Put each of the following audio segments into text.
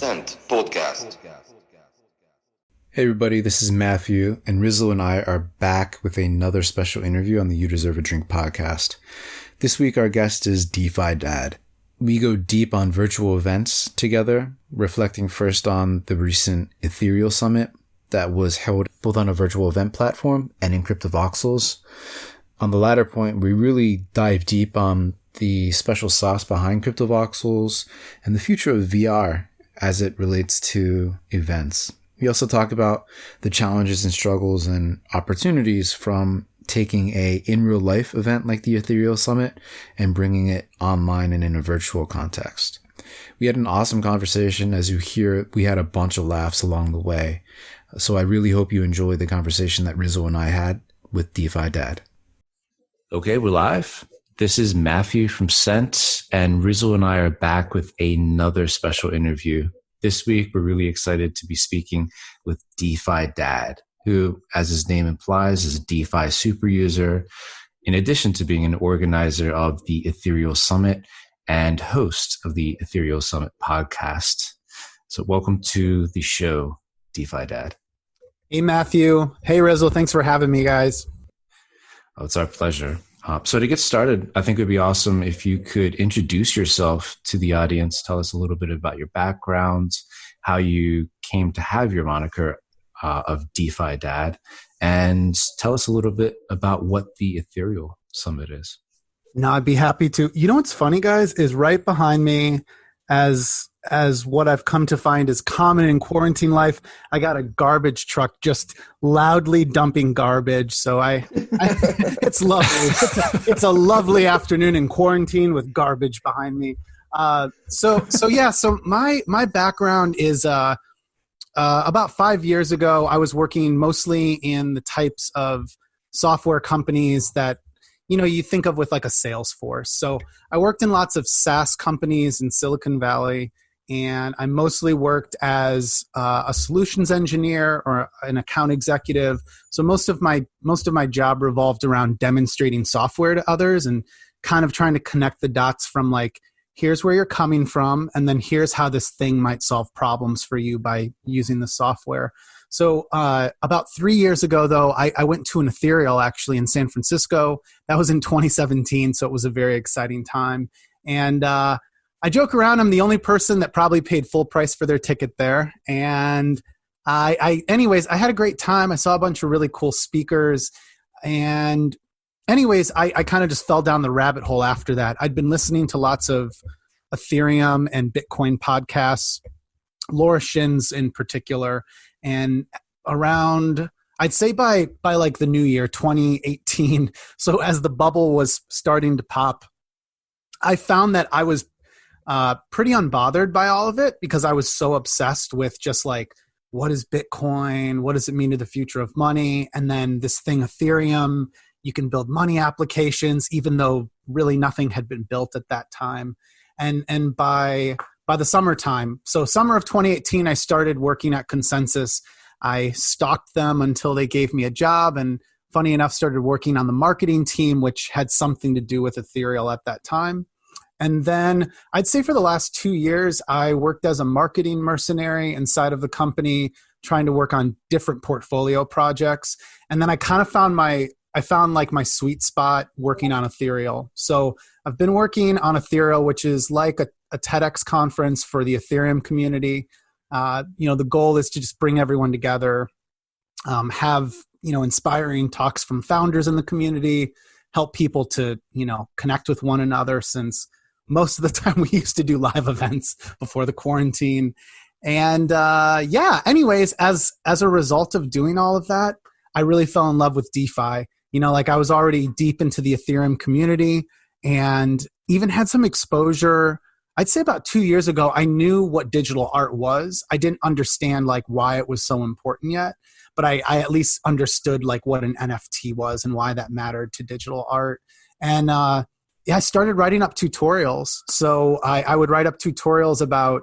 Cent Podcast. Hey everybody, this is Matthew, and Rizzle and I are back with another special interview on the You Deserve a Drink podcast. This week our guest is DeFi Dad. We go deep on virtual events together, reflecting first on the recent Ethereal Summit that was held both on a virtual event platform and in cryptovoxels. On the latter point, we really dive deep on the special sauce behind cryptovoxels and the future of VR as it relates to events. We also talk about the challenges and struggles and opportunities from taking a in real life event like the Ethereal Summit and bringing it online and in a virtual context. We had an awesome conversation. As you hear, we had a bunch of laughs along the way. So I really hope you enjoy the conversation that Rizzle and I had with DeFi Dad. Okay, we're live. This is Matthew from Cent, and Rizzle and I are back with another special interview. This week, we're really excited to be speaking with DeFi Dad, who, as his name implies, is a DeFi super user, in addition to being an organizer of the Ethereal Summit and host of the Ethereal Summit podcast. So welcome to the show, DeFi Dad. Hey, Matthew. Hey, Rizzle. Thanks for having me, guys. Oh, it's our pleasure. So to get started, I think it would be awesome if you could introduce yourself to the audience. Tell us a little bit about your background, how you came to have your moniker of DeFi Dad, and tell us a little bit about what the Ethereal Summit is. No, I'd be happy to. You know what's funny, guys, is right behind me, as what I've come to find is common in quarantine life, I got a garbage truck just loudly dumping garbage. So it's lovely. It's a lovely afternoon in quarantine with garbage behind me. So my background is about 5 years ago, I was working mostly in the types of software companies that you think of with like a Salesforce. So I worked in lots of SaaS companies in Silicon Valley, and I mostly worked as a solutions engineer or an account executive. So most of my job revolved around demonstrating software to others and kind of trying to connect the dots from like, here's where you're coming from, and then here's how this thing might solve problems for you by using the software. So about 3 years ago, though, I went to an Ethereal actually in San Francisco. That was in 2017, so it was a very exciting time. And I joke around, I'm the only person that probably paid full price for their ticket there. And anyways, I had a great time. I saw a bunch of really cool speakers. And anyways, I kind of just fell down the rabbit hole after that. I'd been listening to lots of Ethereum and Bitcoin podcasts, Laura Shin's in particular. And around, I'd say by like the new year, 2018, so as the bubble was starting to pop, I found that I was pretty unbothered by all of it because I was so obsessed with just like, what is Bitcoin? What does it mean to the future of money? And then this thing, Ethereum, you can build money applications, even though really nothing had been built at that time. And by the summertime, so summer of 2018, I started working at Consensus. I stalked them until they gave me a job, and funny enough, started working on the marketing team, which had something to do with Ethereal at that time. And then I'd say for the last 2 years, I worked as a marketing mercenary inside of the company, trying to work on different portfolio projects. And then I kind of found my sweet spot working on Ethereal. So I've been working on Ethereal, which is like a TEDx conference for the Ethereum community. The goal is to just bring everyone together, have, inspiring talks from founders in the community, help people to, connect with one another, since most of the time we used to do live events before the quarantine. And anyways, as a result of doing all of that, I really fell in love with DeFi. I was already deep into the Ethereum community and even had some exposure. I'd say about 2 years ago, I knew what digital art was. I didn't understand why it was so important yet, but I at least understood what an NFT was and why that mattered to digital art. And I started writing up tutorials. So I would write up tutorials about,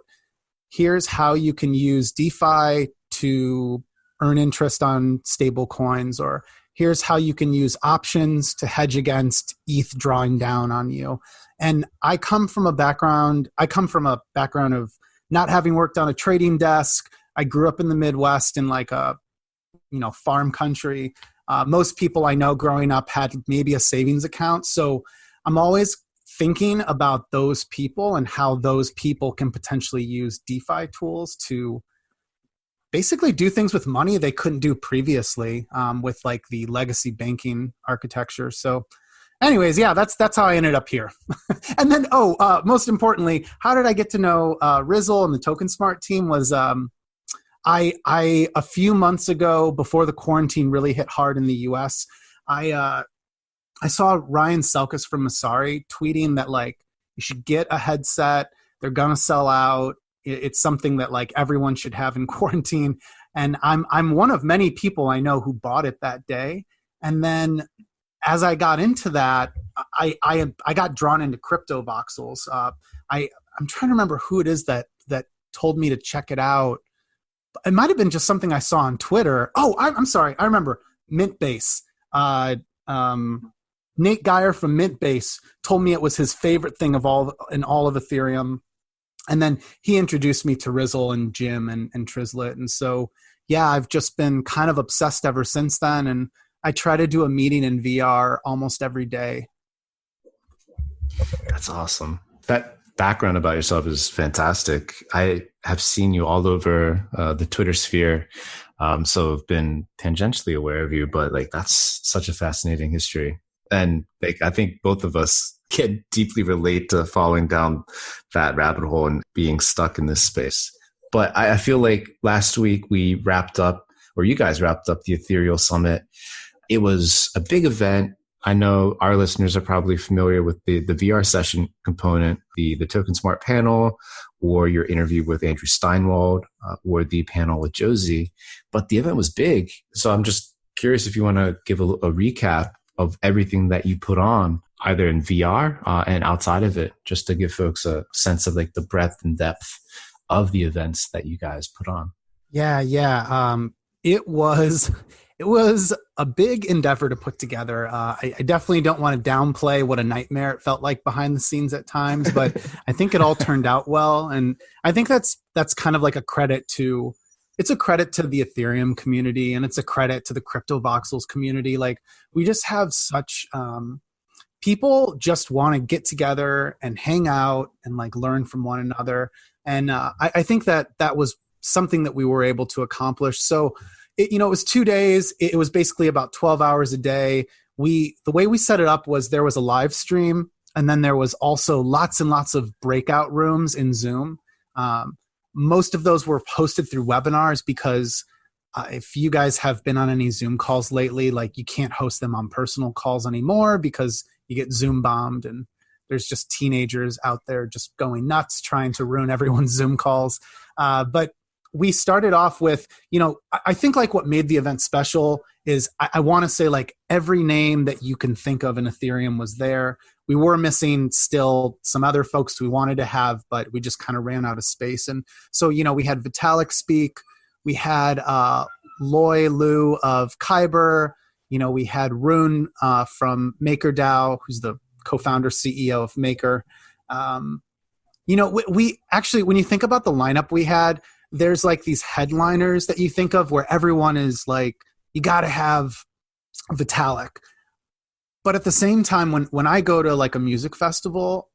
here's how you can use DeFi to earn interest on stable coins, or here's how you can use options to hedge against ETH drawing down on you. And I come from a background of not having worked on a trading desk, I grew up in the Midwest in like a, farm country. Most people I know growing up had maybe a savings account. So I'm always thinking about those people and how those people can potentially use DeFi tools to basically do things with money they couldn't do previously with like the legacy banking architecture. So anyways, yeah, that's how I ended up here. And then, most importantly, how did I get to know Rizzle and the Token Smart team was I a few months ago, before the quarantine really hit hard in the US, I saw Ryan Selkis from Masari tweeting that like you should get a headset. They're gonna sell out. It's something that like everyone should have in quarantine. And I'm one of many people I know who bought it that day. And then as I got into that, I got drawn into cryptovoxels. I'm trying to remember who it is that told me to check it out. It might have been just something I saw on Twitter. Oh, I'm sorry. I remember Mintbase. Nate Geyer from Mintbase told me it was his favorite thing of all of Ethereum. And then he introduced me to Rizzle and Jim and Trizlet. And so, yeah, I've just been kind of obsessed ever since then. And I try to do a meeting in VR almost every day. That's awesome. That background about yourself is fantastic. I have seen you all over the Twitter sphere. So I've been tangentially aware of you, but like that's such a fascinating history. And like I think both of us can deeply relate to falling down that rabbit hole and being stuck in this space. But I feel like last week we wrapped up, or you guys wrapped up the Ethereal Summit. It was a big event. I know our listeners are probably familiar with the VR session component, the Token Smart panel, or your interview with Andrew Steinwald, or the panel with Josie. But the event was big. So I'm just curious if you want to give a recap of everything that you put on, either in VR and outside of it, just to give folks a sense of like the breadth and depth of the events that you guys put on. Yeah. It was a big endeavor to put together. I definitely don't want to downplay what a nightmare it felt like behind the scenes at times, but I think it all turned out well. And I think that's kind of like a credit to the Ethereum community, and it's a credit to the cryptovoxels community. Like we just have such people just want to get together and hang out and like learn from one another. And I think that was something that we were able to accomplish. So it was 2 days. It was basically about 12 hours a day. The way we set it up was there was a live stream, and then there was also lots and lots of breakout rooms in Zoom. Most of those were posted through webinars because if you guys have been on any Zoom calls lately, like you can't host them on personal calls anymore because you get Zoom bombed, and there's just teenagers out there just going nuts trying to ruin everyone's Zoom calls. But we started off with, I think like what made the event special is I want to say like every name that you can think of in Ethereum was there. We were missing still some other folks we wanted to have, but we just kind of ran out of space. And so, we had Vitalik speak. We had Loy Liu of Kyber. We had Rune from MakerDAO, who's the co-founder CEO of Maker. We actually, when you think about the lineup we had, there's like these headliners that you think of where everyone is like, you got to have Vitalik. But at the same time, when I go to like a music festival,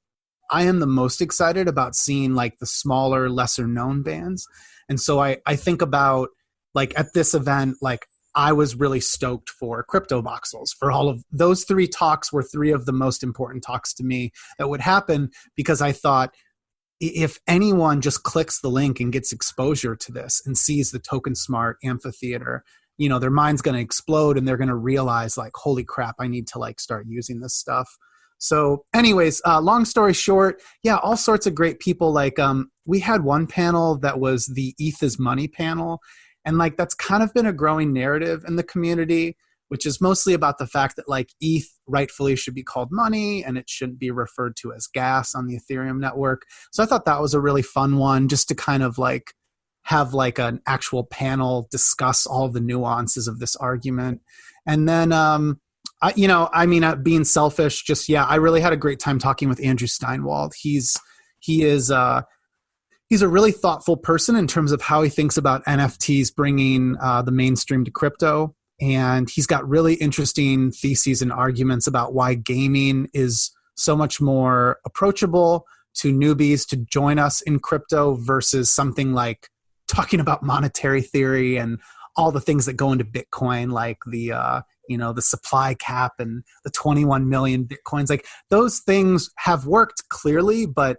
I am the most excited about seeing like the smaller, lesser known bands. And so I think about like at this event, like I was really stoked for cryptovoxels. For all of those 3 talks were 3 of the most important talks to me that would happen, because I thought if anyone just clicks the link and gets exposure to this and sees the Token Smart amphitheater, their mind's going to explode and they're going to realize like, holy crap, I need to like start using this stuff. So anyways, long story short, yeah, all sorts of great people. Like we had one panel that was the ETH is money panel. And like, that's kind of been a growing narrative in the community, which is mostly about the fact that like ETH rightfully should be called money and it shouldn't be referred to as gas on the Ethereum network. So I thought that was a really fun one, just to kind of like have like an actual panel discuss all of the nuances of this argument. And then, being selfish, just, I really had a great time talking with Andrew Steinwald. He is he's a really thoughtful person in terms of how he thinks about NFTs bringing the mainstream to crypto. And he's got really interesting theses and arguments about why gaming is so much more approachable to newbies to join us in crypto versus something like talking about monetary theory and all the things that go into Bitcoin, like the supply cap and the 21 million Bitcoins. Like those things have worked clearly, but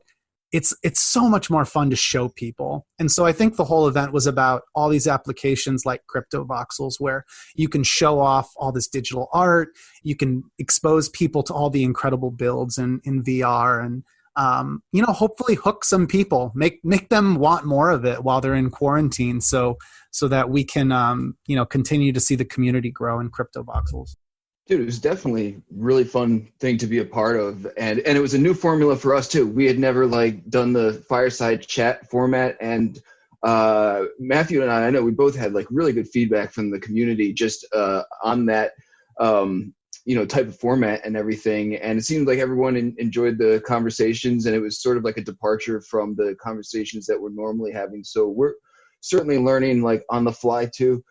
it's so much more fun to show people. And so I think the whole event was about all these applications like cryptovoxels, where you can show off all this digital art, you can expose people to all the incredible builds in VR, and hopefully hook some people, make them want more of it while they're in quarantine, so that we can continue to see the community grow in cryptovoxels. Dude, it was definitely a really fun thing to be a part of. And it was a new formula for us too. We had never done the fireside chat format. And Matthew and I know we both had really good feedback from the community just on that, type of format and everything. And it seemed like everyone enjoyed the conversations, and it was sort of like a departure from the conversations that we're normally having. So we're certainly learning on the fly too.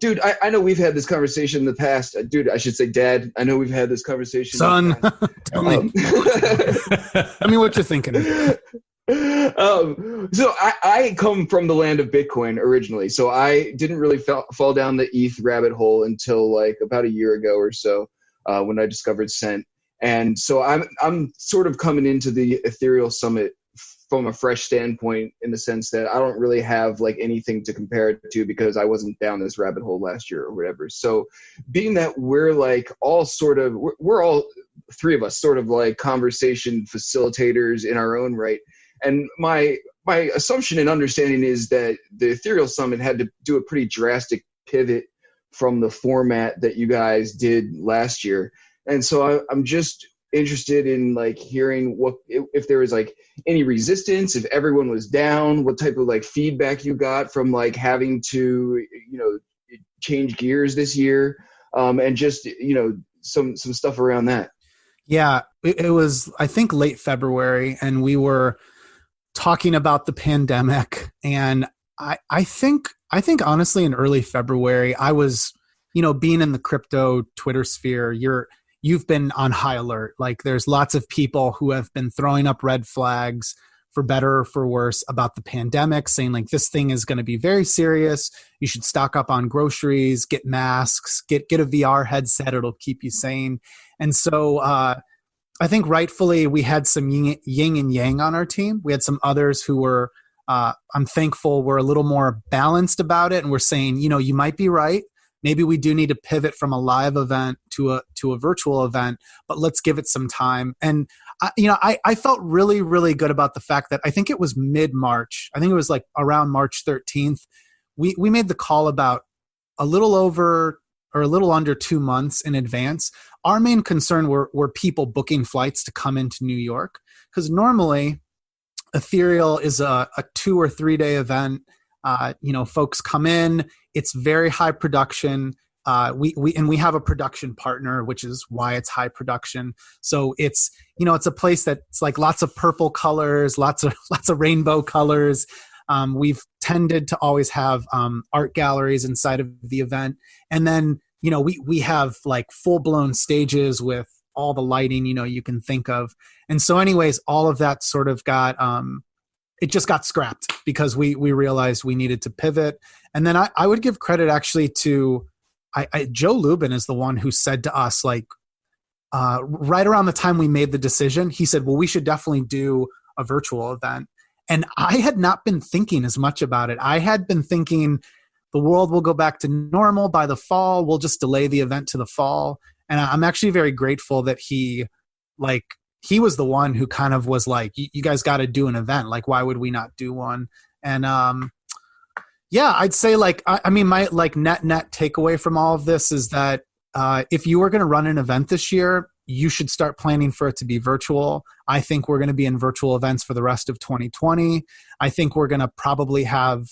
Dude, I know we've had this conversation in the past. Dude, I should say Dad. I know we've had this conversation. Son, tell me. Tell me what you're thinking. So I come from the land of Bitcoin originally. So I didn't really fall down the ETH rabbit hole until about a year ago or so when I discovered Cent. And so I'm sort of coming into the Ethereal Summit from a fresh standpoint, in the sense that I don't really have anything to compare it to because I wasn't down this rabbit hole last year or whatever. So being that we're we're all three of us sort of conversation facilitators in our own right. And my assumption and understanding is that the Ethereal Summit had to do a pretty drastic pivot from the format that you guys did last year. And so I'm just interested in hearing what if there was any resistance, if everyone was down, what type of feedback you got from having to change gears this year, and just some stuff around that. Yeah, it was I think late February, and we were talking about the pandemic, and I think honestly in early February I was being in the crypto Twitter sphere, you've been on high alert. There's lots of people who have been throwing up red flags, for better or for worse, about the pandemic, saying this thing is going to be very serious. You should stock up on groceries, get masks, get a VR headset. It'll keep you sane. And so I think rightfully we had some yin and yang on our team. We had some others who were, I'm thankful, were a little more balanced about it. And we're saying, you might be right. Maybe we do need to pivot from a live event to a virtual event, but let's give it some time. And I felt really, really good about the fact that I think it was mid-March. I think it was around March 13th. We made the call about a little over or a little under 2 months in advance. Our main concern were people booking flights to come into New York, because normally Ethereal is a 2 or 3 day event. Folks come in. It's very high production. We have a production partner, which is why it's high production. So it's a place that's lots of purple colors, lots of rainbow colors. We've tended to always have art galleries inside of the event, and then we have full blown stages with all the lighting you can think of. And so, anyways, all of that sort of got it just got scrapped because we realized we needed to pivot. And then I would give credit actually to Joe Lubin is the one who said to us, right around the time we made the decision, he said, well, we should definitely do a virtual event. And I had not been thinking as much about it. I had been thinking the world will go back to normal by the fall. We'll just delay the event to the fall. And I'm actually very grateful that he was the one who kind of was you guys got to do an event. Why would we not do one? And I'd say my net takeaway from all of this is that if you were going to run an event this year, you should start planning for it to be virtual. I think we're going to be in virtual events for the rest of 2020. I think we're going to probably have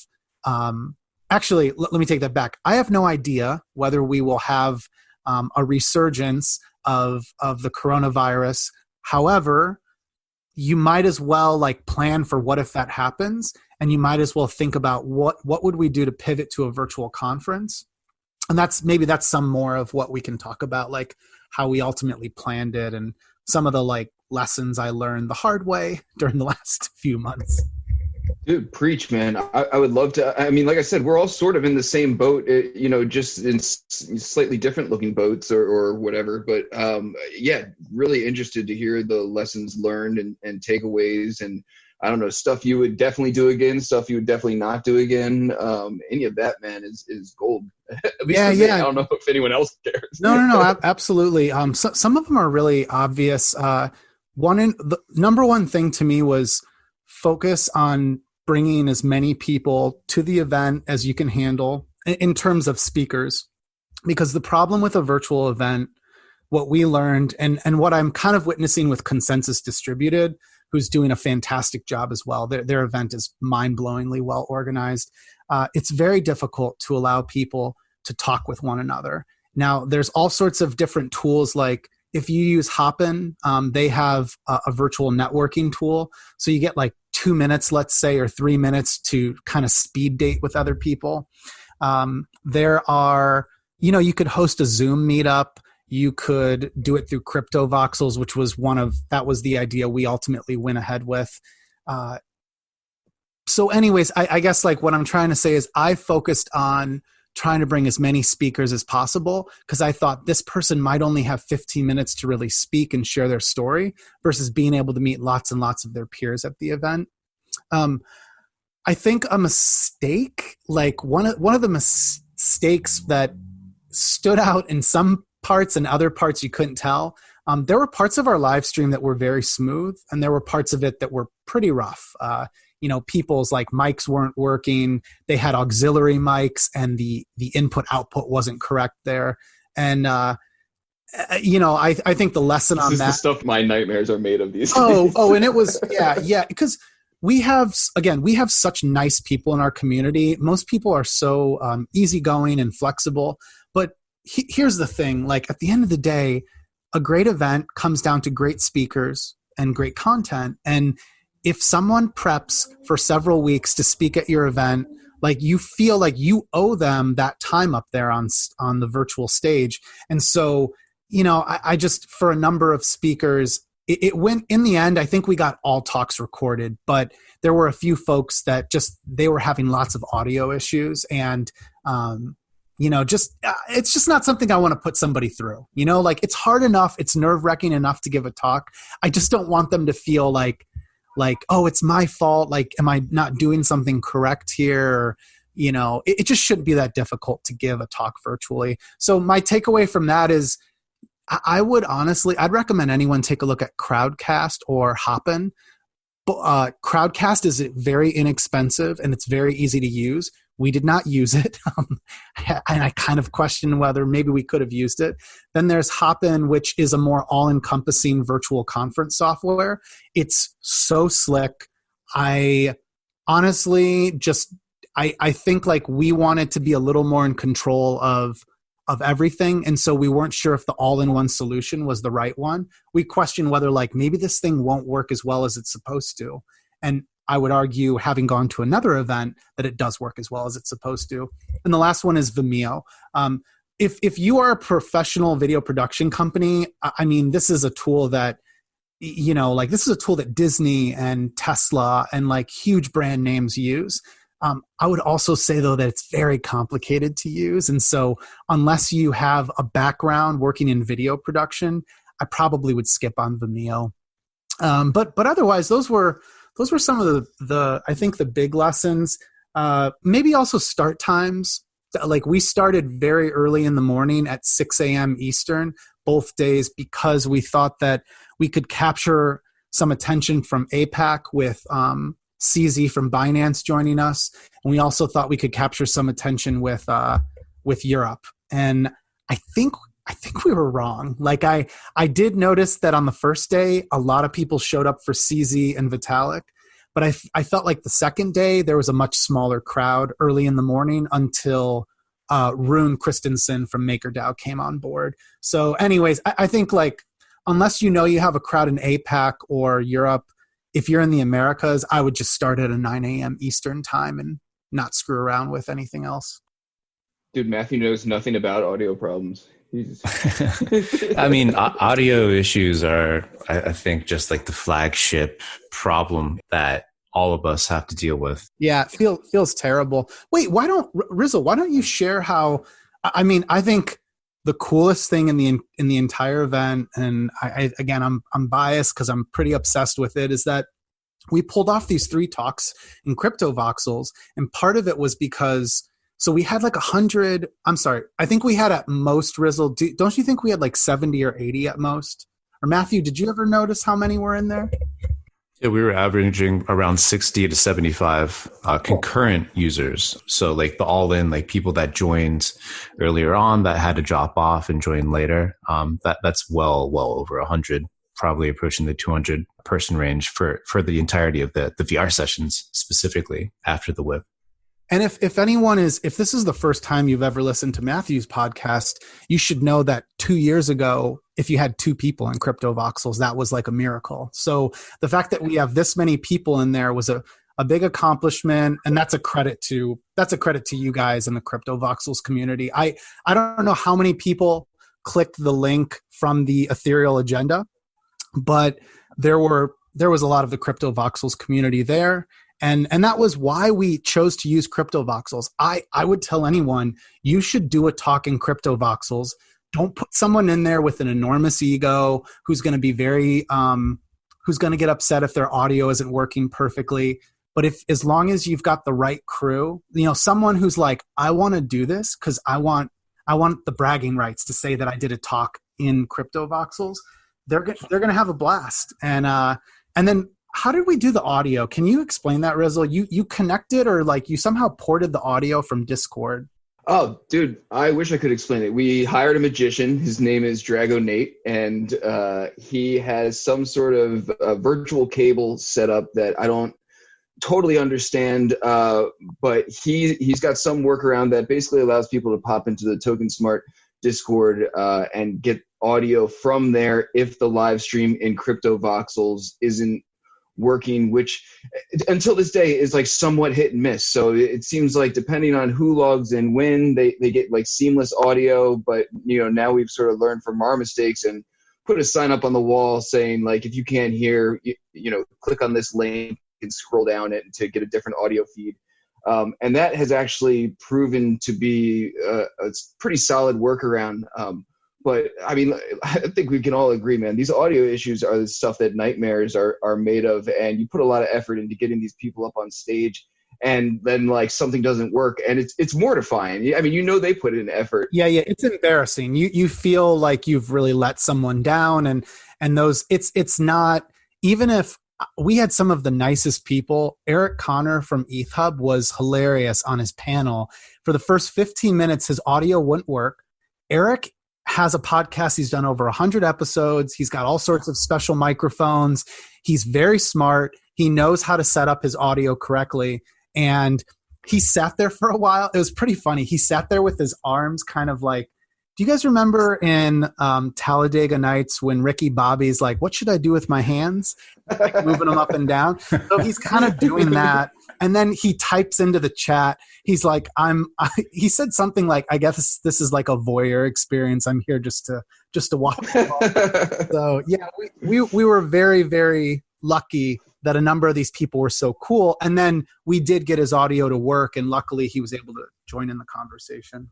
actually, let me take that back. I have no idea whether we will have a resurgence of the coronavirus. However, you might as well plan for what if that happens. and you might as well think about what would we do to pivot to a virtual conference. And that's some more of what we can talk about, like how we ultimately planned it and some of the like lessons I learned the hard way during the last few months. Dude, preach, man. I would love to. I mean, like I said, we're all sort of in the same boat, just in slightly different looking boats or whatever. But yeah, really interested to hear the lessons learned and takeaways, and I don't know, stuff you would definitely do again, stuff you would definitely not do again. Any of that, man, is gold. At least for me. I don't know if anyone else cares. No, absolutely. Some of them are really obvious. The number one thing to me was focus on bringing as many people to the event as you can handle in terms of speakers, because the problem with a virtual event, what we learned and what I'm kind of witnessing with Consensus Distributed, who's doing a fantastic job as well. Their event is mind-blowingly well organized. It's very difficult to allow people to talk with one another. Now, there's all sorts of different tools, like if you use Hopin, they have a virtual networking tool. So you get like 2 minutes, let's say, or 3 minutes to kind of speed date with other people. There are, you could host a Zoom meetup. You could do it through cryptovoxels, which was that was the idea we ultimately went ahead with. So anyways, I guess like what I'm trying to say is I focused on trying to bring as many speakers as possible, because I thought this person might only have 15 minutes to really speak and share their story versus being able to meet lots and lots of their peers at the event. I think a mistake, like one of the mistakes that stood out in some parts and other parts you couldn't tell, there were parts of our live stream that were very smooth, and there were parts of it that were pretty rough. People's like mics weren't working. They had auxiliary mics and the input output wasn't correct there. And, I think the lesson on that. This is the stuff my nightmares are made of these days. And it was, yeah. Because we have such nice people in our community. Most people are so easygoing and flexible. But here's the thing, like at the end of the day, a great event comes down to great speakers and great content. And if someone preps for several weeks to speak at your event, like you feel like you owe them that time up there on the virtual stage. And so, I just, for a number of speakers, it went, in the end, I think we got all talks recorded, but there were a few folks that they were having lots of audio issues, and, it's just not something I want to put somebody through, like it's hard enough. It's nerve-wracking enough to give a talk. I just don't want them to feel like, oh, it's my fault. Like, am I not doing something correct here? Or, it just shouldn't be that difficult to give a talk virtually. So my takeaway from that is I'd recommend anyone take a look at Crowdcast or Hopin. Crowdcast is very inexpensive and it's very easy to use. We did not use it. And I kind of question whether maybe we could have used it. Then there's Hopin, which is a more all-encompassing virtual conference software. It's so slick. I honestly I think like we wanted to be a little more in control of everything. And so we weren't sure if the all-in-one solution was the right one. We questioned whether like maybe this thing won't work as well as it's supposed to. And I would argue, having gone to another event, that it does work as well as it's supposed to. And the last one is Vimeo. If you are a professional video production company, I mean, this is a tool that, this is a tool that Disney and Tesla and like huge brand names use. I would also say, though, that it's very complicated to use. And so unless you have a background working in video production, I probably would skip on Vimeo. But otherwise, those were some of the I think the big lessons. Maybe also start times. Like we started very early in the morning at 6 a.m. Eastern both days, because we thought that we could capture some attention from APAC with CZ from Binance joining us. And we also thought we could capture some attention with Europe. And I think we were wrong. Like I did notice that on the first day, a lot of people showed up for CZ and Vitalik, but I felt like the second day there was a much smaller crowd early in the morning until Rune Christensen from MakerDAO came on board. So anyways, I think like, unless you have a crowd in APAC or Europe, if you're in the Americas, I would just start at a 9 a.m. Eastern time and not screw around with anything else. Dude, Matthew knows nothing about audio problems. I mean, audio issues are, I think, just like the flagship problem that all of us have to deal with. Yeah, it feels terrible. Wait, Rizzle, why don't you share how, I mean, I think the coolest thing in the entire event, and I'm biased because I'm pretty obsessed with it, is that we pulled off these 3 talks in cryptovoxels, and part of it was because, so we had like 100, I think we had at most, Rizzle, don't you think we had like 70 or 80 at most? Or Matthew, did you ever notice how many were in there? Yeah, we were averaging around 60 to 75 concurrent users. So like the all-in, like people that joined earlier on that had to drop off and join later. That's well over 100, probably approaching the 200 person range for the entirety of the VR sessions, specifically after the whip. And if this is the first time you've ever listened to Matthew's podcast, you should know that 2 years ago, if you had 2 people in cryptovoxels, that was like a miracle. So the fact that we have this many people in there was a big accomplishment, and that's a credit to you guys in the cryptovoxels community. I don't know how many people clicked the link from the Ethereal agenda, but there was a lot of the cryptovoxels community there. And that was why we chose to use cryptovoxels. I would tell anyone, you should do a talk in cryptovoxels. Don't put someone in there with an enormous ego who's going to be who's going to get upset if their audio isn't working perfectly. But as long as you've got the right crew, someone who's like, I want to do this because I want the bragging rights to say that I did a talk in cryptovoxels, they're going to have a blast. And then, how did we do the audio? Can you explain that, Rizzle? You connected, or like you somehow ported the audio from Discord? Oh, dude, I wish I could explain it. We hired a magician. His name is Drago Nate, and he has some sort of virtual cable set up that I don't totally understand, but he's got some workaround that basically allows people to pop into the Token Smart Discord and get audio from there if the live stream in cryptovoxels isn't working, which until this day is like somewhat hit and miss. So it seems like depending on who logs in when, they get like seamless audio. But now we've sort of learned from our mistakes and put a sign up on the wall saying like, if you can't hear, click on this link and scroll down it to get a different audio feed. And that has actually proven to be a pretty solid workaround. But I mean, I think we can all agree, man, these audio issues are the stuff that nightmares are made of. And you put a lot of effort into getting these people up on stage, and then like something doesn't work, and it's mortifying. I mean, they put in effort. Yeah, it's embarrassing. You feel like you've really let someone down, and those it's not, even if we had some of the nicest people. Eric Connor from ETH Hub was hilarious on his panel. For the first 15 minutes, his audio wouldn't work. Eric has a podcast. He's done over 100 episodes. He's got all sorts of special microphones. He's very smart. He knows how to set up his audio correctly. And he sat there for a while. It was pretty funny. He sat there with his arms kind of like, do you guys remember in Talladega Nights when Ricky Bobby's like, what should I do with my hands? Like moving them up and down. So he's kind of doing that. And then he types into the chat. He's like, he said something like, I guess this is like a voyeur experience. I'm here just to watch. So yeah, we were very, very lucky that a number of these people were so cool. And then we did get his audio to work, and luckily he was able to join in the conversation.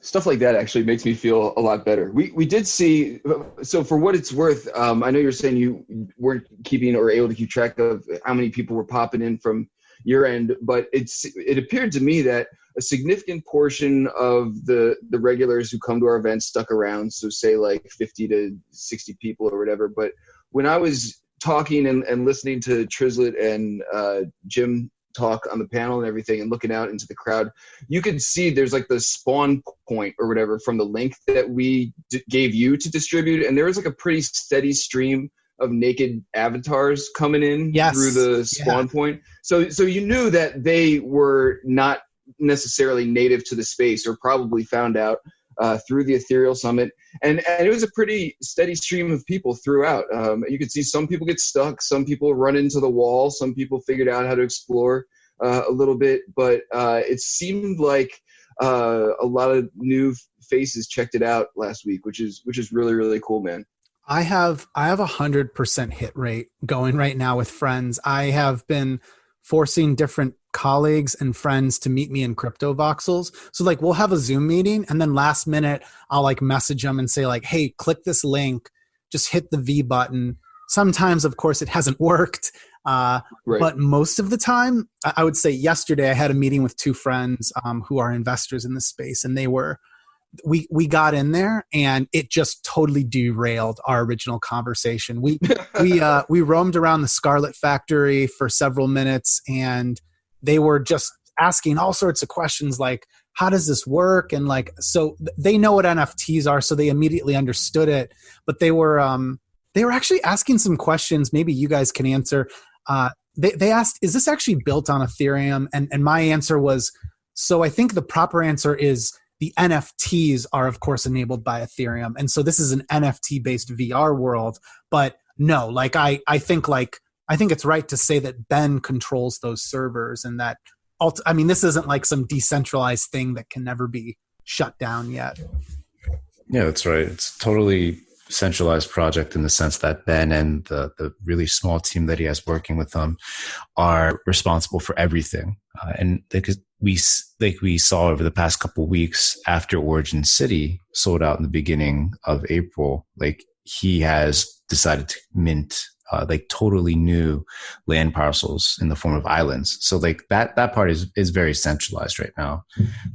Stuff like that actually makes me feel a lot better. We did see, so for what it's worth, I know you're saying you weren't keeping or able to keep track of how many people were popping in from your end, but it appeared to me that a significant portion of the regulars who come to our events stuck around. So say like 50 to 60 people or whatever. But when I was talking and listening to Trizlet and Jim talk on the panel and everything and looking out into the crowd, you could see there's like the spawn point or whatever from the link that we gave you to distribute. And there was like a pretty steady stream of naked avatars coming in through the spawn point. So you knew that they were not necessarily native to the space, or probably found out through the Ethereal Summit. And it was a pretty steady stream of people throughout. You could see some people get stuck, some people run into the wall, some people figured out how to explore a little bit, but it seemed like a lot of new faces checked it out last week, which is really, really cool, man. I have 100% hit rate going right now with friends. I have been forcing different colleagues and friends to meet me in cryptovoxels. So like we'll have a Zoom meeting and then last minute I'll like message them and say like, hey, click this link, just hit the V button. Sometimes of course it hasn't worked. Right. But most of the time, I would say yesterday I had a meeting with two friends who are investors in this space, and we got in there and it just totally derailed our original conversation. We roamed around the Scarlet Factory for several minutes and they were just asking all sorts of questions like, how does this work? And like, so they know what NFTs are, so they immediately understood it, but they were actually asking some questions maybe you guys can answer. They asked, is this actually built on Ethereum? And my answer was, so I think the proper answer is the NFTs are of course enabled by Ethereum. And so this is an NFT based VR world, but no, like I think it's right to say that Ben controls those servers and that, I mean, this isn't like some decentralized thing that can never be shut down yet. Yeah, that's right. It's totally centralized project in the sense that Ben and the really small team that he has working with him are responsible for everything. And we saw over the past couple of weeks after Origin City sold out in the beginning of April, like he has decided to mint like totally new land parcels in the form of islands. So like that part is very centralized right now,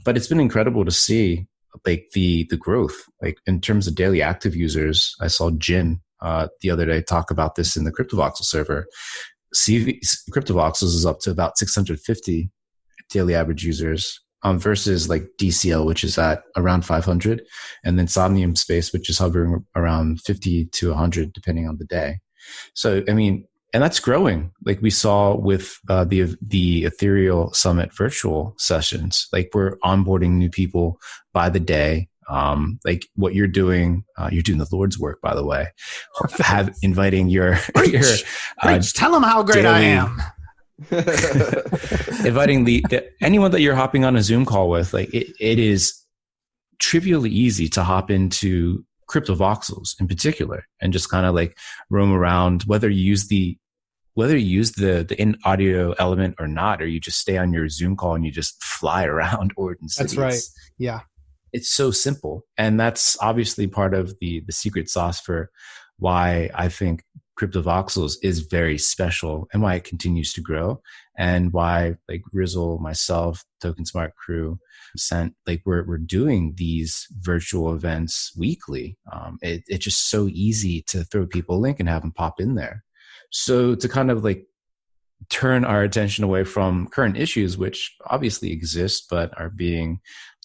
but it's been incredible to see like the growth, like in terms of daily active users. I saw Jin the other day talk about this in the cryptovoxel server. Cryptovoxels is up to about 650 daily average users versus like DCL, which is at around 500, and then Somnium Space, which is hovering around 50 to 100 depending on the day. So I mean, and that's growing. Like we saw with the Ethereal Summit virtual sessions, like we're onboarding new people by the day. Like what you're doing the Lord's work, by the way. Inviting your tell them how great I am. Inviting anyone that you're hopping on a Zoom call with. Like it is trivially easy to hop into cryptovoxels in particular and just kind of like roam around, whether you use the in audio element or not, or you just stay on your Zoom call and you just fly around Origin City. That's right. Yeah. It's so simple. And that's obviously part of the secret sauce for why I think cryptovoxels is very special and why it continues to grow, and why like Rizzle, myself, Token Smart crew, we're doing these virtual events weekly. It's just so easy to throw people a link and have them pop in there. So to kind of like turn our attention away from current issues, which obviously exist but are being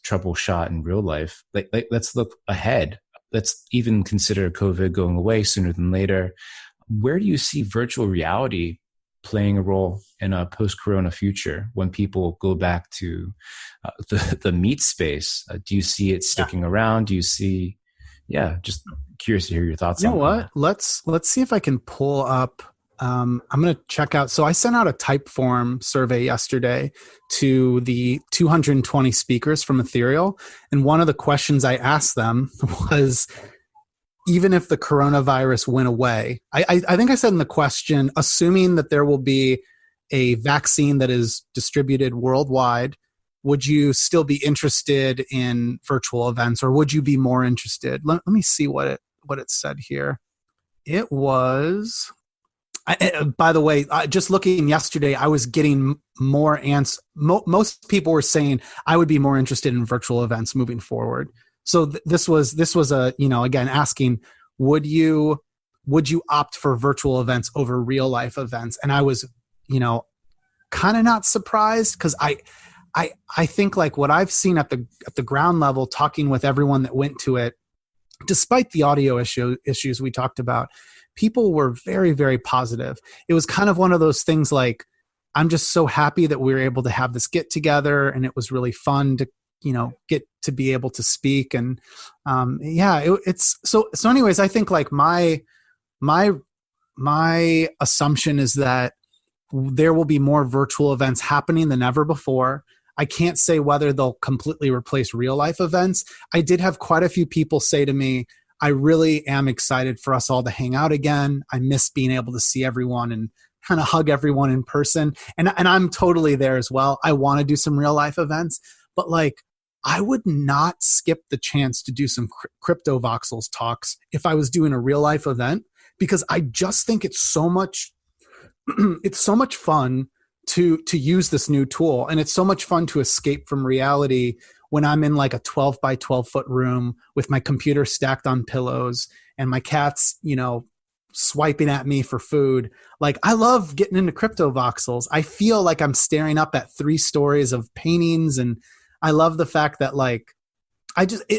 troubleshot in real life, like let's look ahead. Let's even consider COVID going away sooner than later. Where do you see virtual reality playing a role in a post-corona future when people go back to the meet space? Do you see it sticking around? Do you see? Yeah, just curious to hear your thoughts. You know what? Let's see if I can pull up. I'm going to check out. So I sent out a Typeform survey yesterday to the 220 speakers from Ethereal. And one of the questions I asked them was, even if the coronavirus went away, I think I said in the question, assuming that there will be a vaccine that is distributed worldwide, would you still be interested in virtual events, or would you be more interested? Let me see what it said here. It was... by the way, just looking yesterday, I was getting more answers. Most people were saying I would be more interested in virtual events moving forward. So this was a, again, asking, would you opt for virtual events over real life events? And I was, kind of not surprised, because I think like what I've seen at the ground level, talking with everyone that went to it, despite the audio issues we talked about, people were very, very positive. It was kind of one of those things like, I'm just so happy that we were able to have this get together, and it was really fun get to be able to speak. And it's so anyways, I think like my assumption is that there will be more virtual events happening than ever before. I can't say whether they'll completely replace real life events. I did have quite a few people say to me, I really am excited for us all to hang out again. I miss being able to see everyone and kind of hug everyone in person. And I'm totally there as well. I want to do some real life events, but like, I would not skip the chance to do some cryptovoxels talks if I was doing a real life event, because I just think it's so much, it's so much fun to use this new tool. And it's so much fun to escape from reality when I'm in like a 12 by 12 foot room with my computer stacked on pillows and my cat's, swiping at me for food. Like, I love getting into cryptovoxels. I feel like I'm staring up at 3 stories of paintings, and I love the fact that like,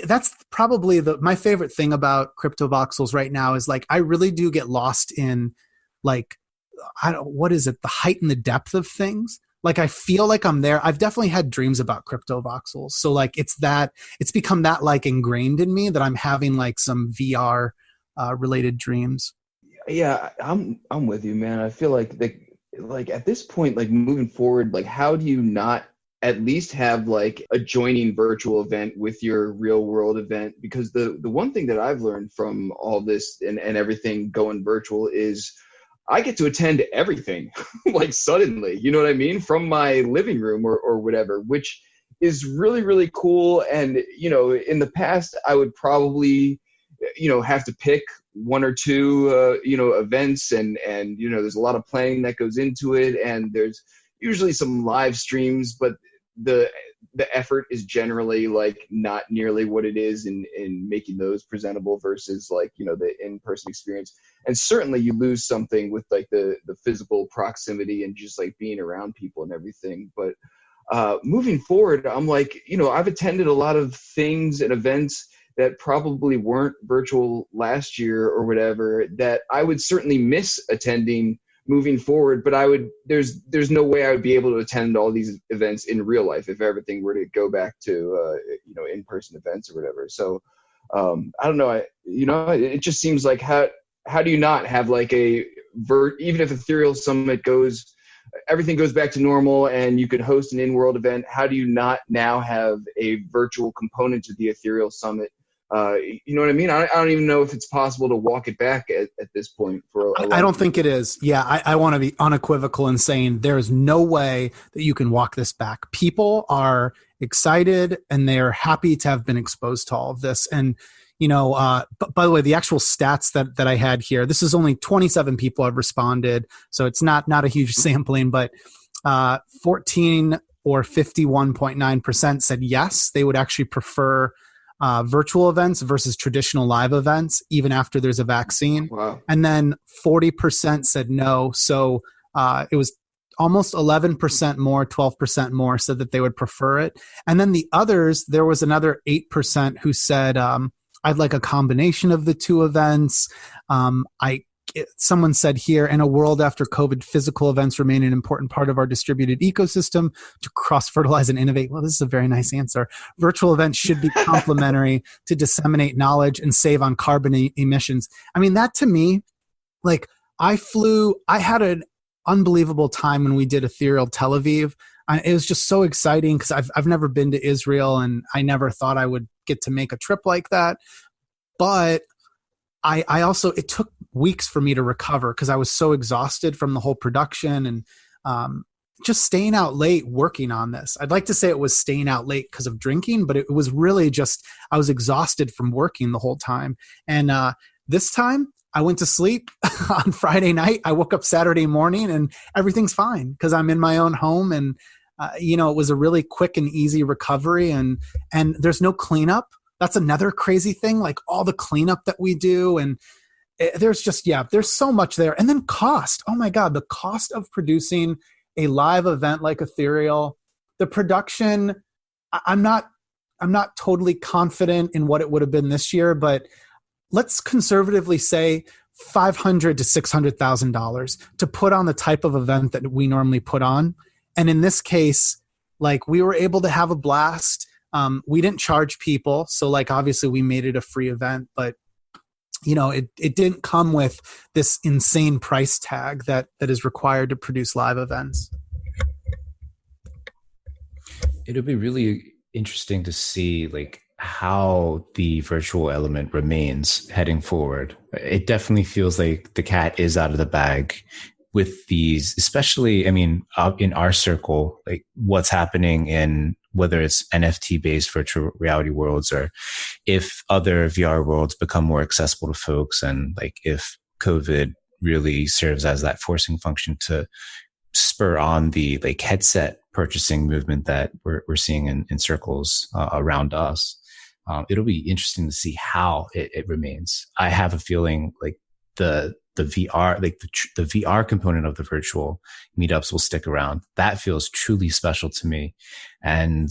that's probably my favorite thing about cryptovoxels right now is like, I really do get lost in like, what is it? The height and the depth of things. Like, I feel like I'm there. I've definitely had dreams about cryptovoxels. So like, it's become that like ingrained in me that I'm having like some VR related dreams. Yeah, I'm with you, man. I feel like at this point, like moving forward, like how do you not at least have like a joining virtual event with your real world event? Because the one thing that I've learned from all this and everything going virtual is I get to attend everything like suddenly, you know what I mean? From my living room or whatever, which is really, really cool. And, in the past I would probably, have to pick 1 or 2, events and, there's a lot of planning that goes into it. And there's usually some live streams, but the effort is generally like not nearly what it is in making those presentable versus like, the in-person experience. And certainly you lose something with like the physical proximity and just like being around people and everything. But moving forward, I'm like, I've attended a lot of things and events that probably weren't virtual last year or whatever that I would certainly miss attending moving forward, but there's no way I would be able to attend all these events in real life if everything were to go back to in-person events or whatever. So I don't know, it just seems like how do you not have like even if Ethereal Summit everything goes back to normal and you could host an in-world event, how do you not now have a virtual component to the Ethereal Summit? You know what I mean? I don't even know if it's possible to walk it back at this point. I don't think it is. Yeah, I want to be unequivocal in saying there is no way that you can walk this back. People are excited and they're happy to have been exposed to all of this. And, but by the way, the actual stats that I had here, this is only 27 people have responded. So it's not a huge sampling, but 14 or 51.9% said yes, they would actually prefer virtual events versus traditional live events, even after there's a vaccine. Wow. And then 40% said no. So it was almost 11% more, 12% more said that they would prefer it. And then the others, there was another 8% who said, I'd like a combination of the 2 events. Someone said here, in a world after COVID, physical events remain an important part of our distributed ecosystem to cross-fertilize and innovate. Well, this is a very nice answer. Virtual events should be complementary to disseminate knowledge and save on carbon emissions. I mean, that to me, like I had an unbelievable time when we did Ethereal Tel Aviv. It was just so exciting because I've never been to Israel and I never thought I would get to make a trip like that. But I also, it took weeks for me to recover because I was so exhausted from the whole production and just staying out late working on this. I'd like to say it was staying out late because of drinking, but it was really just, I was exhausted from working the whole time. And this time I went to sleep on Friday night. I woke up Saturday morning and everything's fine because I'm in my own home. And, it was a really quick and easy recovery and there's no cleanup. That's another crazy thing, like all the cleanup that we do. And there's just, there's so much there. And then cost. Oh my God, the cost of producing a live event like Ethereal, the production, I'm not totally confident in what it would have been this year, but let's conservatively say $500,000 to $600,000 to put on the type of event that we normally put on. And in this case, like we were able to have a blast. We didn't charge people. So like, obviously we made it a free event, but it didn't come with this insane price tag that is required to produce live events. It'll be really interesting to see like how the virtual element remains heading forward. It definitely feels like the cat is out of the bag with these, especially, I mean, in our circle, like what's happening in whether it's NFT based virtual reality worlds or if other VR worlds become more accessible to folks, and like if COVID really serves as that forcing function to spur on the like headset purchasing movement that we're seeing in circles around us. It'll be interesting to see how it remains. I have a feeling like the VR, like the VR component of the virtual meetups will stick around. That feels truly special to me. And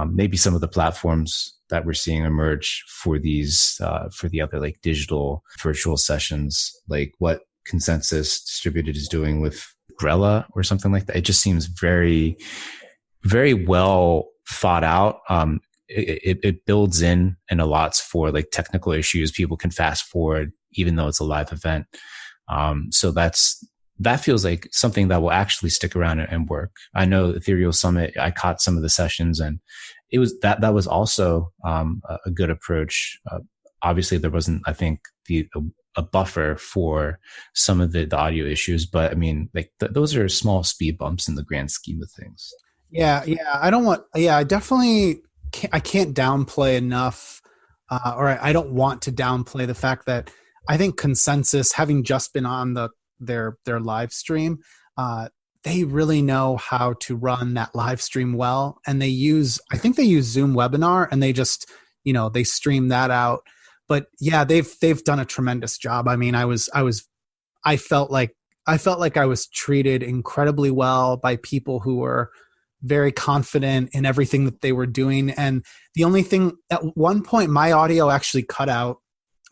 maybe some of the platforms that we're seeing emerge for these, for the other like digital virtual sessions, like what Consensus Distributed is doing with Grella or something like that. It just seems very, very well thought out. It builds in and allots for like technical issues. People can fast forward even though it's a live event. So that feels like something that will actually stick around and work. I know Ethereal Summit, I caught some of the sessions, and it was that was also a good approach. Obviously there wasn't, I think, a buffer for some of the audio issues, but I mean, like those are small speed bumps in the grand scheme of things. Yeah. I definitely I can't downplay enough, or I don't want to downplay the fact that I think Consensus, having just been on their live stream, they really know how to run that live stream well, and I think they use Zoom Webinar, and they just they stream that out. But yeah, they've done a tremendous job. I mean, I felt like I was treated incredibly well by people who were very confident in everything that they were doing. And the only thing, at one point, my audio actually cut out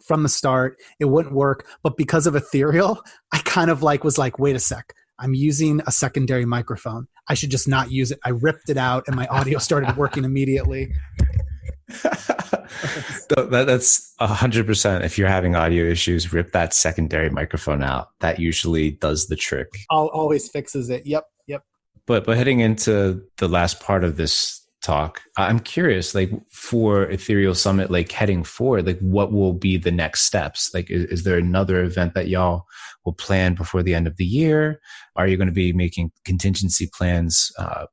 from the start. It wouldn't work. But because of Ethereal, I kind of was like, wait a sec, I'm using a secondary microphone. I should just not use it. I ripped it out and my audio started working immediately. That's 100%. If you're having audio issues, rip that secondary microphone out. That usually does the trick. Always fixes it. Yep. But heading into the last part of this talk, I'm curious, like for Ethereal Summit, like heading forward, like what will be the next steps? Like, is there another event that y'all will plan before the end of the year? Are you going to be making contingency plans,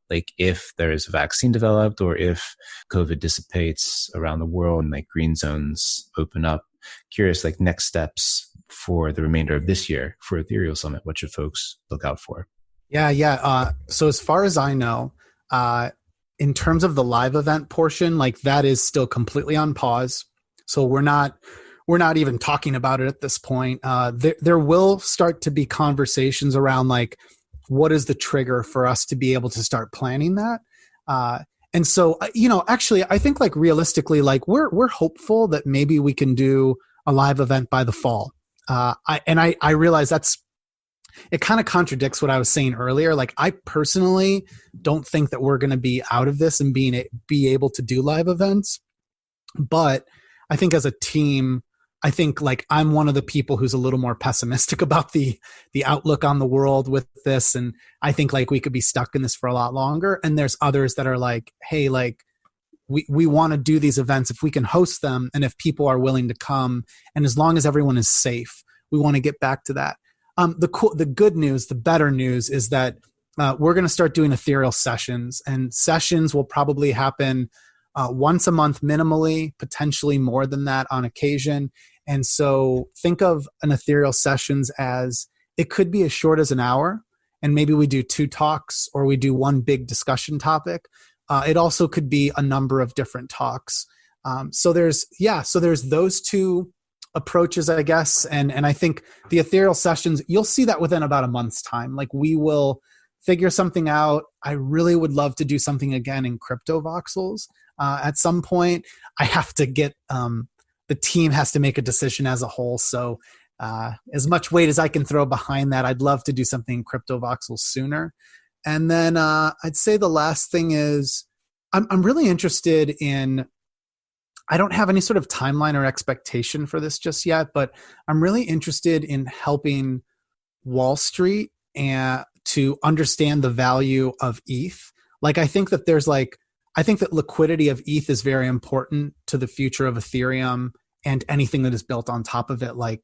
like if there is a vaccine developed or if COVID dissipates around the world and like green zones open up? Curious, like next steps for the remainder of this year for Ethereal Summit. What should folks look out for? Yeah. So as far as I know, in terms of the live event portion, like that is still completely on pause. So we're not even talking about it at this point. There will start to be conversations around like, what is the trigger for us to be able to start planning that? And so, actually, I think like realistically, like we're hopeful that maybe we can do a live event by the fall. I realize it kind of contradicts what I was saying earlier. Like I personally don't think that we're going to be out of this and be able to do live events. But I think as a team, I think like I'm one of the people who's a little more pessimistic about the outlook on the world with this. And I think like we could be stuck in this for a lot longer. And there's others that are like, hey, like we want to do these events if we can host them. And if people are willing to come, and as long as everyone is safe, we want to get back to that. The good news, the better news is that we're going to start doing ethereal sessions, and sessions will probably happen once a month minimally, potentially more than that on occasion. And so think of an ethereal sessions as it could be as short as an hour, and maybe we do 2 talks or we do one big discussion topic. It also could be a number of different talks. So there's those 2 approaches, I guess. And I think the ethereal sessions, you'll see that within about a month's time. Like we will figure something out. I really would love to do something again in cryptovoxels at some point. I have to get, the team has to make a decision as a whole. So as much weight as I can throw behind that, I'd love to do something in cryptovoxels sooner. And then I'd say the last thing is I'm really interested in, I don't have any sort of timeline or expectation for this just yet, but I'm really interested in helping Wall Street and to understand the value of ETH. Like, I think that liquidity of ETH is very important to the future of Ethereum and anything that is built on top of it, like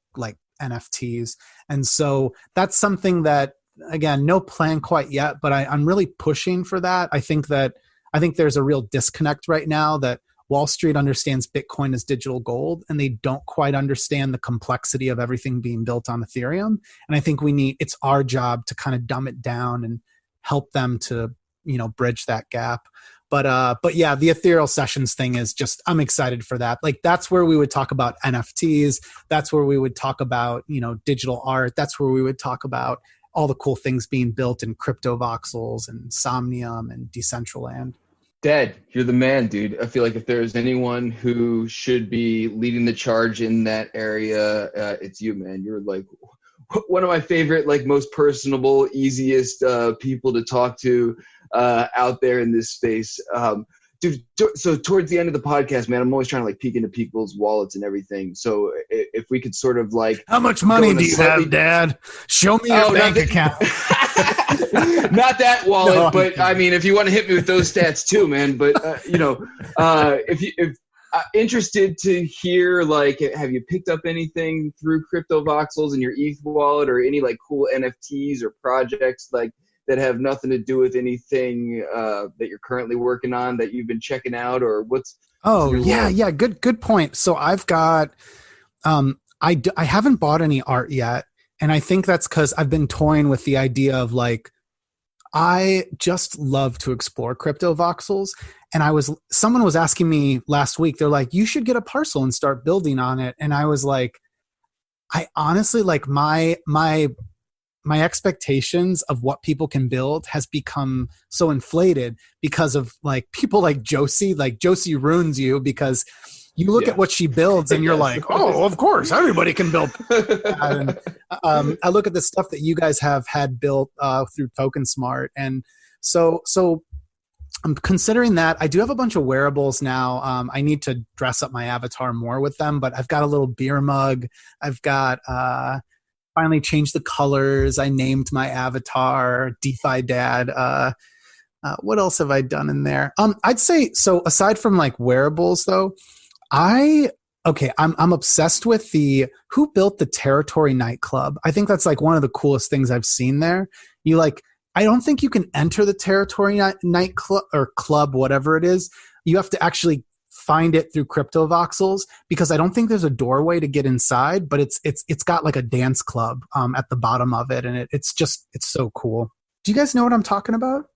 NFTs. And so that's something that, again, no plan quite yet, but I'm really pushing for that. I think there's a real disconnect right now that Wall Street understands Bitcoin as digital gold, and they don't quite understand the complexity of everything being built on Ethereum. And I think it's our job to kind of dumb it down and help them to, bridge that gap. But yeah, the Ethereal Sessions thing is just, I'm excited for that. Like, that's where we would talk about NFTs. That's where we would talk about, digital art. That's where we would talk about all the cool things being built in cryptovoxels and Somnium and Decentraland. Dad, you're the man, dude. I feel like if there's anyone who should be leading the charge in that area, it's you, man. You're like one of my favorite, like most personable, easiest people to talk to out there in this space. Dude, so towards the end of the podcast, man, I'm always trying to like peek into people's wallets and everything. So if we could sort of like, how much money do you have, Dad? Show me your bank account. Not that wallet, no, but I mean, if you want to hit me with those stats too, man. But if interested to hear, like, have you picked up anything through cryptovoxels in your ETH wallet, or any like cool NFTs or projects like that have nothing to do with anything that you're currently working on that you've been checking out, or what's? Oh yeah, good point. So I've got, I haven't bought any art yet, and I think that's because I've been toying with the idea of like, I just love to explore cryptovoxels. And someone was asking me last week, they're like, you should get a parcel and start building on it. And I was like, I honestly, like, my expectations of what people can build has become so inflated because of like people like Josie. Like, Josie ruins you because you look at what she builds and you're like, oh, of course, everybody can build. And, I look at the stuff that you guys have had built through Token Smart. And so I'm considering that. I do have a bunch of wearables now. I need to dress up my avatar more with them, but I've got a little beer mug. I've got finally changed the colors. I named my avatar DeFi Dad. What else have I done in there? I'd say, so aside from like wearables though, I'm obsessed with who built the Territory nightclub. I think that's like one of the coolest things I've seen there. I don't think you can enter the Territory nightclub or club, whatever it is. You have to actually find it through cryptovoxels, because I don't think there's a doorway to get inside, but it's got like a dance club at the bottom of it, and it's so cool. Do you guys know what I'm talking about?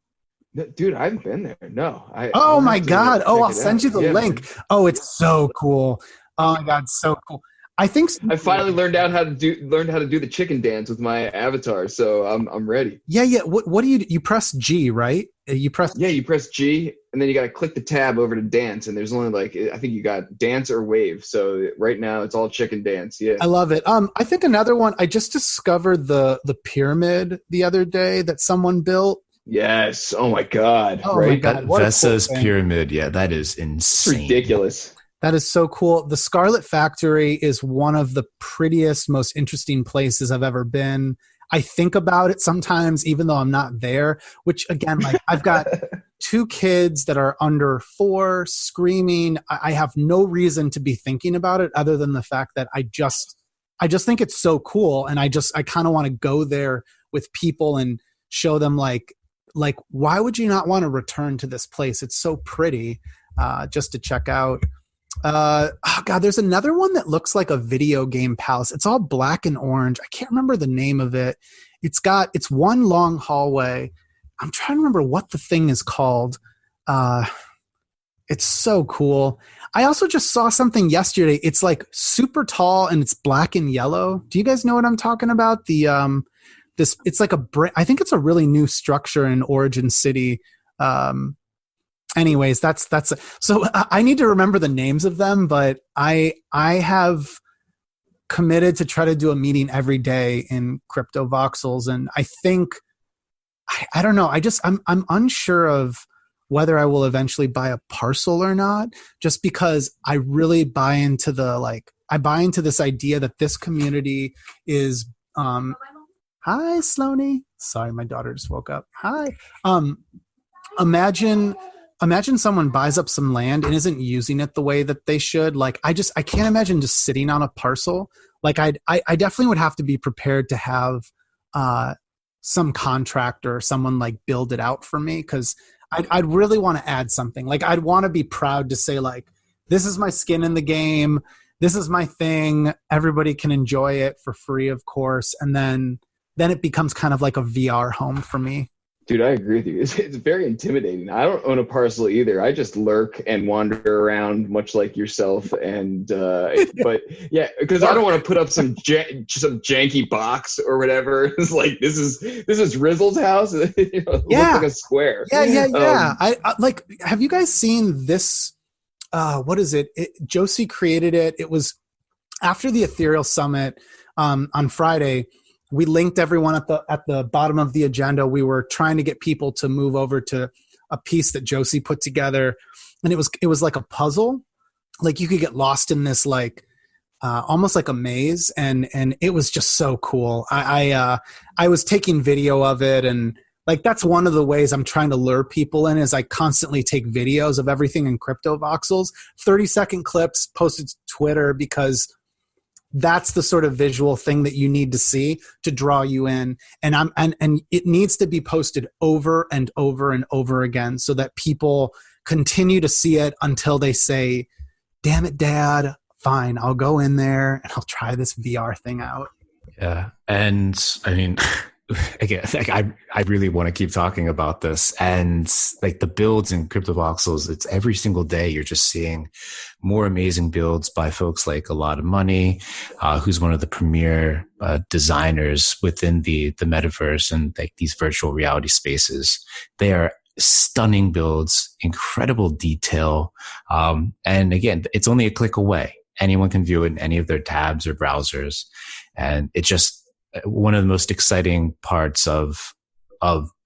Dude, I haven't been there. No. Oh my God. Oh, I'll send you the link. Man. Oh, it's so cool. Oh my God, so cool. I think I finally learned how to do the chicken dance with my avatar, so I'm ready. Yeah. What do you press G, right? You press G, and then you got to click the tab over to dance, and there's only like, I think you got dance or wave. So right now it's all chicken dance. Yeah. I love it. I think another one, I just discovered the pyramid the other day that someone built. Yes. Oh my God. Oh right. My God. That Vessa's pyramid. Yeah, that is insane. It's ridiculous. That is so cool. The Scarlet Factory is one of the prettiest, most interesting places I've ever been. I think about it sometimes, even though I'm not there, which again, like, I've got 2 kids that are under 4 screaming. I have no reason to be thinking about it other than the fact that I just think it's so cool. And I kind of want to go there with people and show them like, why would you not want to return to this place? It's so pretty, just to check out. Oh God, there's another one that looks like a video game palace. It's all black and orange. I can't remember the name of it. It's one long hallway. I'm trying to remember what the thing is called. It's so cool. I also just saw something yesterday. It's like super tall and it's black and yellow. Do you guys know what I'm talking about? It's like I think it's a really new structure in Origin City. Anyways, that's so I need to remember the names of them, but I have committed to try to do a meeting every day in cryptovoxels, and I think I don't know. I'm unsure of whether I will eventually buy a parcel or not, just because I really buy into this idea that this community is, hi, Sloane. Sorry, my daughter just woke up. Hi. Imagine someone buys up some land and isn't using it the way that they should. Like, I can't imagine just sitting on a parcel. Like, I definitely would have to be prepared to have some contractor or someone like build it out for me, because I'd really want to add something. Like, I'd want to be proud to say, like, this is my skin in the game. This is my thing. Everybody can enjoy it for free, of course. And then it becomes kind of like a VR home for me. Dude, I agree with you. It's very intimidating. I don't own a parcel either. I just lurk and wander around, much like yourself. And but yeah, because I don't want to put up some janky box or whatever. It's like this is Rizzle's house. It looks like a square. Yeah. I like. Have you guys seen this? What is it? Josie created it. It was after the Ethereal Summit on Friday. We linked everyone at the bottom of the agenda. We were trying to get people to move over to a piece that Josie put together, and it was like a puzzle. Like, you could get lost in this, like almost like a maze, and it was just so cool. I was taking video of it, and like, that's one of the ways I'm trying to lure people in, is I constantly take videos of everything in cryptovoxels, 30-second clips posted to Twitter, because that's the sort of visual thing that you need to see to draw you in. And it needs to be posted over and over and over again, so that people continue to see it until they say, damn it, Dad, fine, I'll go in there and I'll try this VR thing out. Yeah. And I mean, again, like, I really want to keep talking about this, and like the builds in cryptovoxels, it's every single day you're just seeing more amazing builds by folks like A Lot of Money, who's one of the premier designers within the metaverse and like these virtual reality spaces. They are stunning builds, incredible detail, and again, it's only a click away. Anyone can view it in any of their tabs or browsers, and it's just one of the most exciting parts of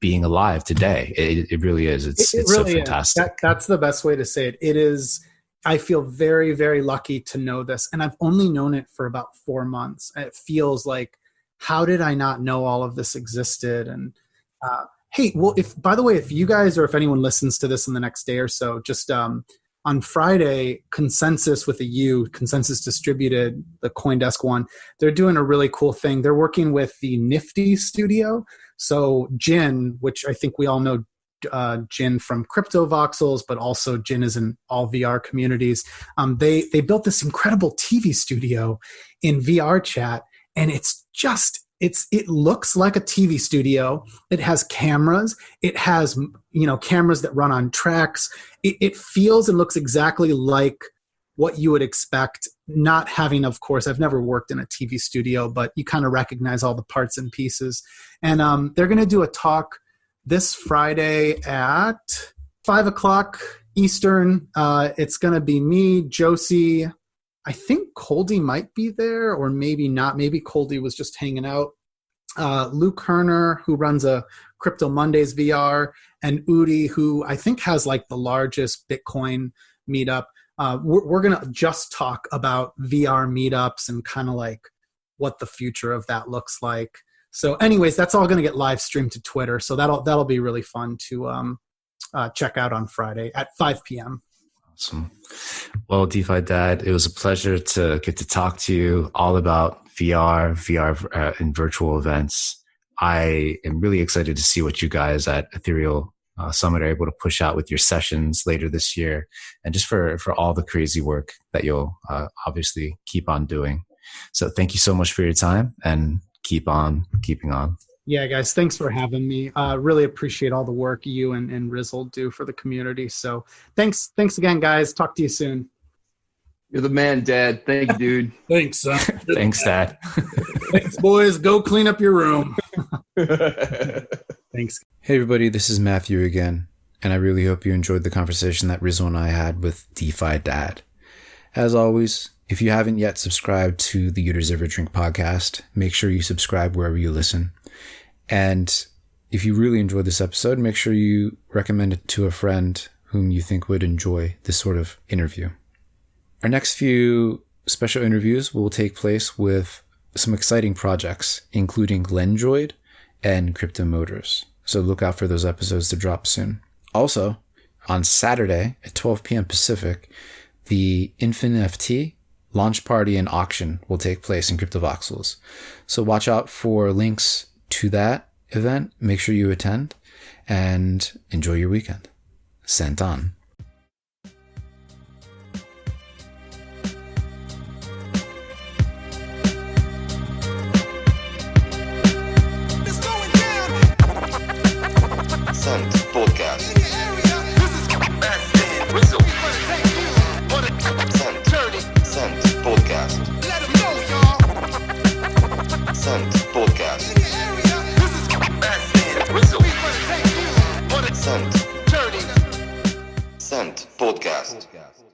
being alive today. It really is. It's really so fantastic. That's the best way to say it. It is. I feel very, very lucky to know this, and I've only known it for about 4 months. It feels like, how did I not know all of this existed? And hey, well, by the way, if you guys, or if anyone listens to this in the next day or so, just on Friday, Consensus with a U, Consensus Distributed, the CoinDesk one, they're doing a really cool thing. They're working with the Nifty Studio. So Jin, which I think we all know Jin from cryptovoxels, but also Jin is in all VR communities. They built this incredible TV studio in VR chat, and it looks like a TV studio. It has cameras. It has, cameras that run on tracks. It feels and looks exactly like what you would expect, not having, of course, I've never worked in a TV studio, but you kind of recognize all the parts and pieces. And they're going to do a talk this Friday at 5:00 Eastern. It's going to be me, Josie, I think Coldy might be there, or maybe not. Maybe Coldy was just hanging out. Luke Herner, who runs a Crypto Mondays VR, and Udi, who I think has like the largest Bitcoin meetup. We're going to just talk about VR meetups and kind of like what the future of that looks like. So anyways, that's all going to get live streamed to Twitter. So that'll be really fun to check out on Friday at 5 p.m. Awesome. Well, DeFi Dad, it was a pleasure to get to talk to you all about VR and virtual events. I am really excited to see what you guys at Ethereal Summit are able to push out with your sessions later this year, and just for all the crazy work that you'll obviously keep on doing. So thank you so much for your time, and keep on keeping on. Yeah, guys, thanks for having me. Really appreciate all the work you and Rizzle do for the community. So thanks again, guys. Talk to you soon. You're the man, Dad. Thank you, dude. Thanks, son. Thanks, Dad. Thanks, boys. Go clean up your room. Thanks. Hey, everybody. This is Matthew again, and I really hope you enjoyed the conversation that Rizzle and I had with DeFi Dad. As always, if you haven't yet subscribed to the You Deserve a Drink podcast, make sure you subscribe wherever you listen. And If you really enjoyed this episode, make sure you recommend it to a friend whom you think would enjoy this sort of interview. Our next few special interviews will take place with some exciting projects, including Lendroid and Crypto Motors. So look out for those episodes to drop soon. Also, on Saturday at 12 p.m. Pacific, the InfinFT launch party and auction will take place in cryptovoxels. So watch out for links to that event. Make sure you attend and enjoy your weekend. Sent on. Sent podcast. Rizzle. Sent podcast. Sent podcast. Rizzle. Sent podcast.